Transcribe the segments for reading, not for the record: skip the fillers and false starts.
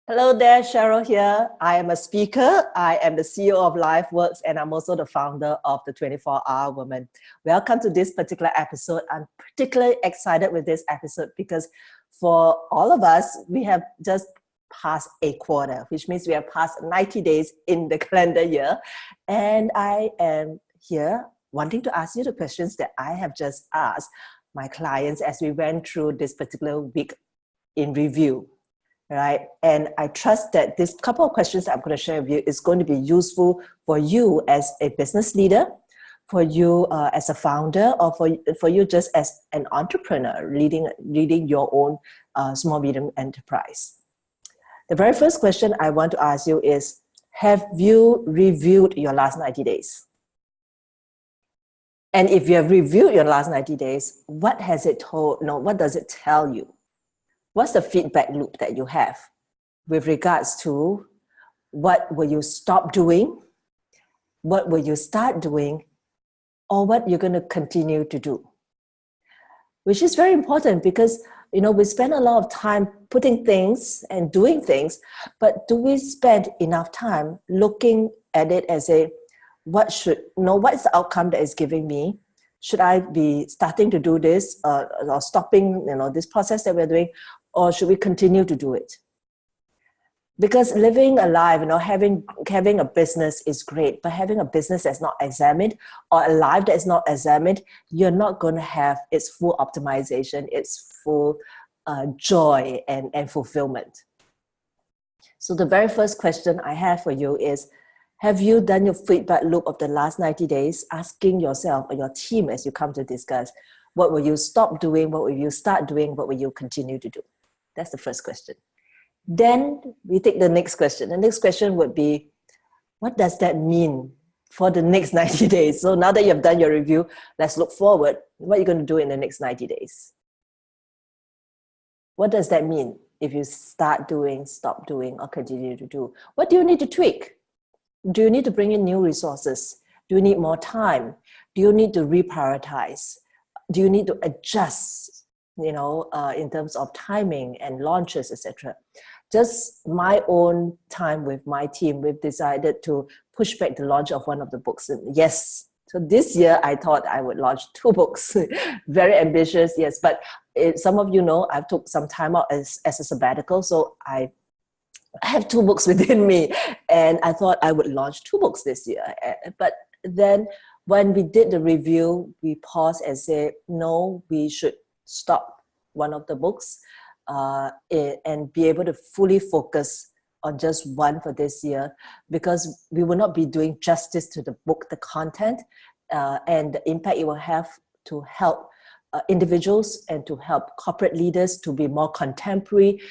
Hello there, Cheryl here. I am a speaker. I am the CEO of LifeWorks, and I'm also the founder of the 24-Hour Woman. Welcome to this particular episode. I'm particularly excited with this episode because for all of us, we have just passed a quarter, which means we have passed 90 days in the calendar year. And I am here wanting to ask you the questions that I have just asked my clients as we went through this particular week in review. Right? And I trust that this couple of questions that I'm going to share with you is going to be useful for you as a business leader, for you as a founder, or for you just as an entrepreneur leading your own small medium enterprise. The very first question I want to ask you is, have you reviewed your last 90 days? And if you have reviewed your last 90 days, what has it told? No, what does it tell you? What's the feedback loop that you have with regards to what will you stop doing, what will you start doing, or what you're going to continue to do? Which is very important because, we spend a lot of time putting things and doing things, but do we spend enough time looking at it as what is the outcome that is giving me? Should I be starting to do this or stopping, this process that we're doing? Or should we continue to do it? Because living a life, having a business is great, but having a business that's not examined or a life that is not examined, you're not going to have its full optimization, its full joy and fulfillment. So the very first question I have for you is, have you done your feedback loop of the last 90 days, asking yourself or your team as you come to discuss, what will you stop doing? What will you start doing? What will you continue to do? That's the first question. Then we take the next question. The next question would be, what does that mean for the next 90 days? So now that you've done your review, let's look forward. What are you going to do in the next 90 days? What does that mean if you start doing, stop doing, or continue to do? What do you need to tweak? Do you need to bring in new resources? Do you need more time? Do you need to reprioritize? Do you need to adjust, in terms of timing and launches, etc.? Just my own time with my team, we've decided to push back the launch of one of the books. And yes, so this year I thought I would launch 2 books. Very ambitious, yes. But some of you know I've took some time out as a sabbatical, so I have 2 books within me, and I thought I would launch 2 books this year. But then when we did the review, we paused and said, no, we should stop one of the books and be able to fully focus on just one for this year, because we will not be doing justice to the book, the content, and the impact it will have to help individuals and to help corporate leaders to be more contemporary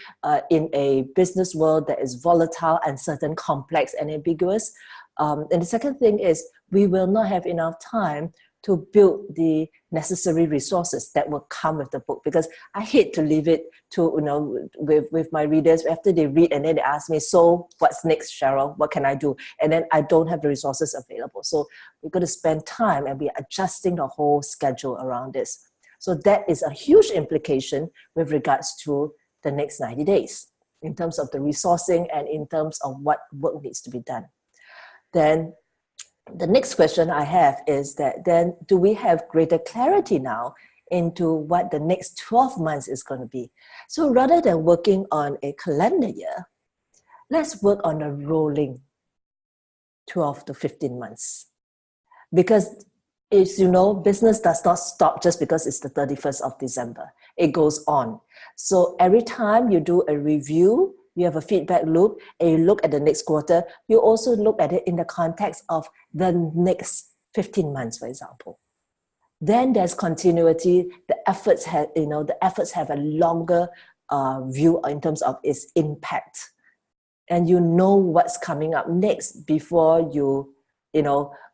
in a business world that is volatile, uncertain, complex, and ambiguous. And the second thing is, we will not have enough time to build the necessary resources that will come with the book, because I hate to leave it to, with my readers after they read and then they ask me, so what's next, Cheryl? What can I do? And then I don't have the resources available. So we're going to spend time and we're adjusting the whole schedule around this. So that is a huge implication with regards to the next 90 days in terms of the resourcing and in terms of what work needs to be done. Then the next question I have is that then do we have greater clarity now into what the next 12 months is going to be? So rather than working on a calendar year, let's work on a rolling 12 to 15 months. Because as business does not stop just because it's the 31st of December. It goes on. So every time you do a review, you have a feedback loop, and you look at the next quarter, you also look at it in the context of the next 15 months, for example. Then there's continuity. The efforts have a longer view in terms of its impact. And you know what's coming up next before you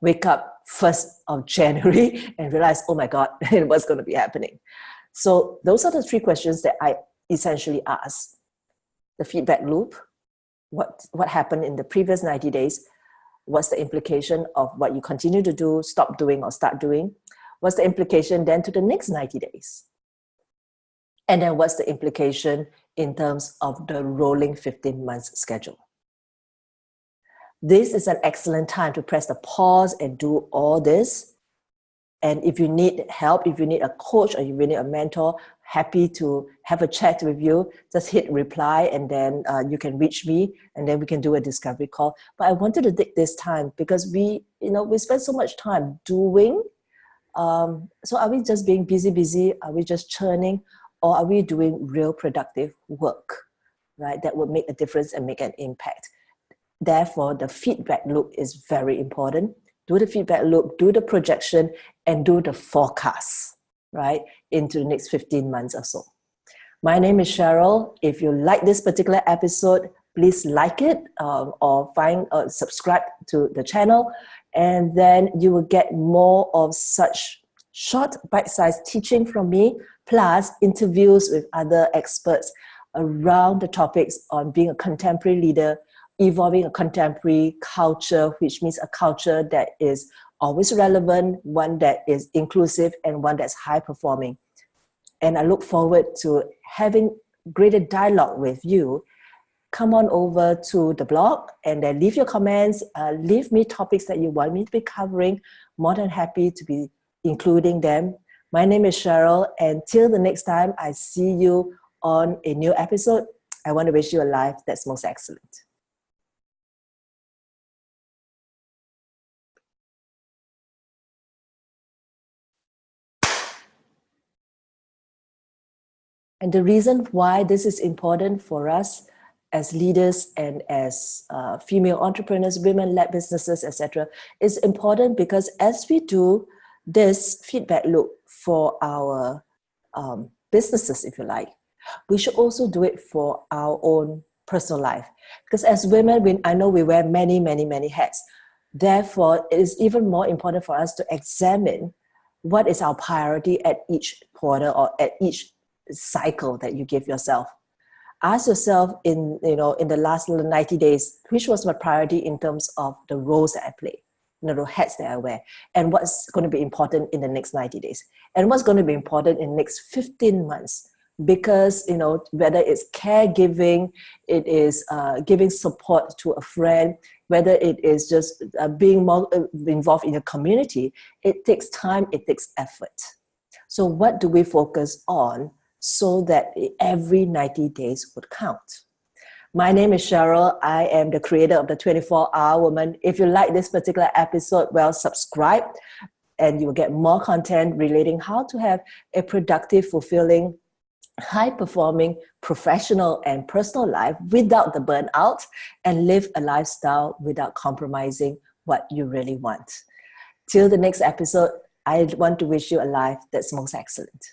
wake up 1st of January and realize, oh my God, what's going to be happening? So those are the 3 questions that I essentially ask. The feedback loop, what happened in the previous 90 days, what's the implication of what you continue to do, stop doing, or start doing, what's the implication then to the next 90 days? And then what's the implication in terms of the rolling 15 months schedule. This is an excellent time to press the pause and do all this. And if you need help, if you need a coach or you need a mentor, happy to have a chat with you. Just hit reply and then you can reach me and then we can do a discovery call. But I wanted to take this time because we spend so much time doing. So are we just being busy? Are we just churning? Or are we doing real productive work, right? That would make a difference and make an impact. Therefore, the feedback loop is very important. Do the feedback loop, do the projection, and do the forecast, right, into the next 15 months or so. My name is Cheryl. If you like this particular episode, please like it or subscribe to the channel, and then you will get more of such short, bite-sized teaching from me, plus interviews with other experts around the topics on being a contemporary leader, evolving a contemporary culture, which means a culture that is always relevant, one that is inclusive, and one that's high performing. And I look forward to having greater dialogue with you. Come on over to the blog and then leave your comments, leave me topics that you want me to be covering. More than happy to be including them. My name is Cheryl, and till the next time I see you on a new episode, I want to wish you a life that's most excellent. And the reason why this is important for us as leaders and as female entrepreneurs, women-led businesses, etc., is important because as we do this feedback loop for our businesses, if you like, we should also do it for our own personal life. Because as women, I know we wear many, many, many hats. Therefore, it is even more important for us to examine what is our priority at each quarter or at each cycle that you give yourself. Ask yourself in the last 90 days, which was my priority in terms of the roles that I play, the hats that I wear, and what's going to be important in the next 90 days, and what's going to be important in the next 15 months. Because, whether it's caregiving, it is giving support to a friend, whether it is just being more involved in a community, it takes time, it takes effort. So what do we focus on so that every 90 days would count? My name is Cheryl. I am the creator of the 24-Hour Woman. If you like this particular episode, well, subscribe and you will get more content relating how to have a productive, fulfilling, high-performing professional and personal life without the burnout, and live a lifestyle without compromising what you really want. Till the next episode, I want to wish you a life that's most excellent.